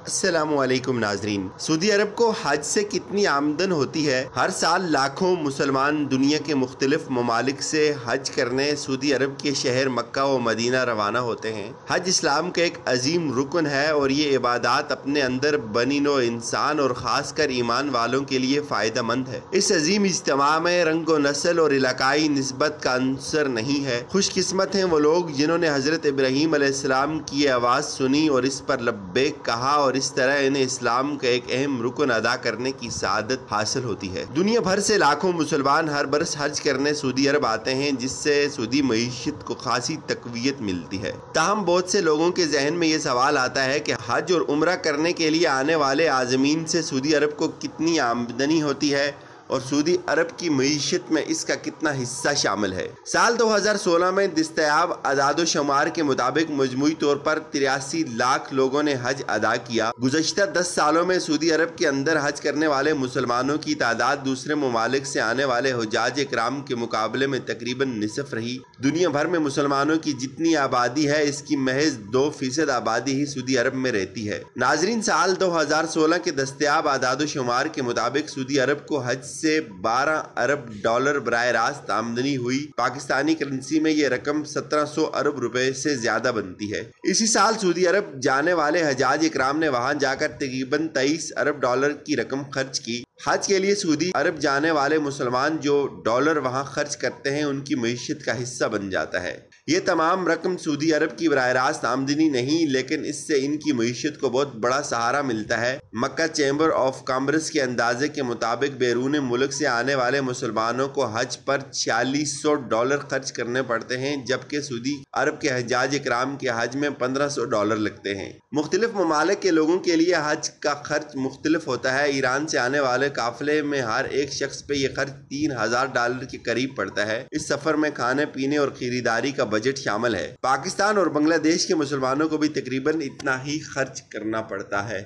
السلام علیکم ناظرین۔ سعودی عرب کو حج سے کتنی آمدن ہوتی ہے؟ ہر سال لاکھوں مسلمان دنیا کے مختلف ممالک سے حج کرنے سعودی عرب کے شہر مکہ و مدینہ روانہ ہوتے ہیں۔ حج اسلام کا ایک عظیم رکن ہے اور یہ عبادات اپنے اندر بنی نوع انسان اور خاص کر ایمان والوں کے لیے فائدہ مند ہے۔ اس عظیم اجتماع میں رنگ و نسل اور علاقائی نسبت کا عنصر نہیں ہے۔ خوش قسمت ہیں وہ لوگ جنہوں نے حضرت ابراہیم علیہ السلام کی آواز سنی اور اس پر لبیک کہا اور اس طرح انہیں اسلام کا ایک اہم رکن ادا کرنے کی سعادت حاصل ہوتی ہے۔ دنیا بھر سے لاکھوں مسلمان ہر برس حج کرنے سعودی عرب آتے ہیں، جس سے سعودی معیشت کو خاصی تقویت ملتی ہے۔ تاہم بہت سے لوگوں کے ذہن میں یہ سوال آتا ہے کہ حج اور عمرہ کرنے کے لیے آنے والے عازمین سے سعودی عرب کو کتنی آمدنی ہوتی ہے اور سعودی عرب کی معیشت میں اس کا کتنا حصہ شامل ہے۔ سال 2016 میں دستیاب اعداد و شمار کے مطابق مجموعی طور پر 83 لاکھ لوگوں نے حج ادا کیا۔ گزشتہ 10 سالوں میں سعودی عرب کے اندر حج کرنے والے مسلمانوں کی تعداد دوسرے ممالک سے آنے والے حجاج اکرام کے مقابلے میں تقریباً نصف رہی۔ دنیا بھر میں مسلمانوں کی جتنی آبادی ہے، اس کی محض 2% آبادی ہی سعودی عرب میں رہتی ہے۔ ناظرین، سال 2016 کے دستیاب اعداد و شمار کے مطابق سعودی عرب کو حج سے 12 ارب ڈالر براہ راست آمدنی ہوئی۔ پاکستانی کرنسی میں یہ رقم 1700 ارب روپے سے زیادہ بنتی ہے۔ اسی سال سعودی عرب جانے والے حجاج اکرام نے وہاں جا کر تقریباً 23 ارب ڈالر کی رقم خرچ کی۔ حج کے لیے سعودی عرب جانے والے مسلمان جو ڈالر وہاں خرچ کرتے ہیں، ان کی معیشت کا حصہ بن جاتا ہے۔ یہ تمام رقم سعودی عرب کی براہ راست آمدنی نہیں، لیکن اس سے ان کی معیشت کو بہت بڑا سہارا ملتا ہے۔ مکہ چیمبر آف کامرس کے اندازے کے مطابق بیرون ملک سے آنے والے مسلمانوں کو حج پر 4600 ڈالر خرچ کرنے پڑتے ہیں، جبکہ سعودی عرب کے حجاج اکرام کے حج میں 1500 ڈالر لگتے ہیں۔ مختلف ممالک کے لوگوں کے لیے حج کا خرچ مختلف ہوتا ہے۔ ایران سے آنے والے قافلے میں ہر ایک شخص پہ یہ خرچ 3000 ڈالر کے قریب پڑتا ہے۔ اس سفر میں کھانے پینے اور خریداری کا بجٹ شامل ہے۔ پاکستان اور بنگلہ دیش کے مسلمانوں کو بھی تقریباً اتنا ہی خرچ کرنا پڑتا ہے۔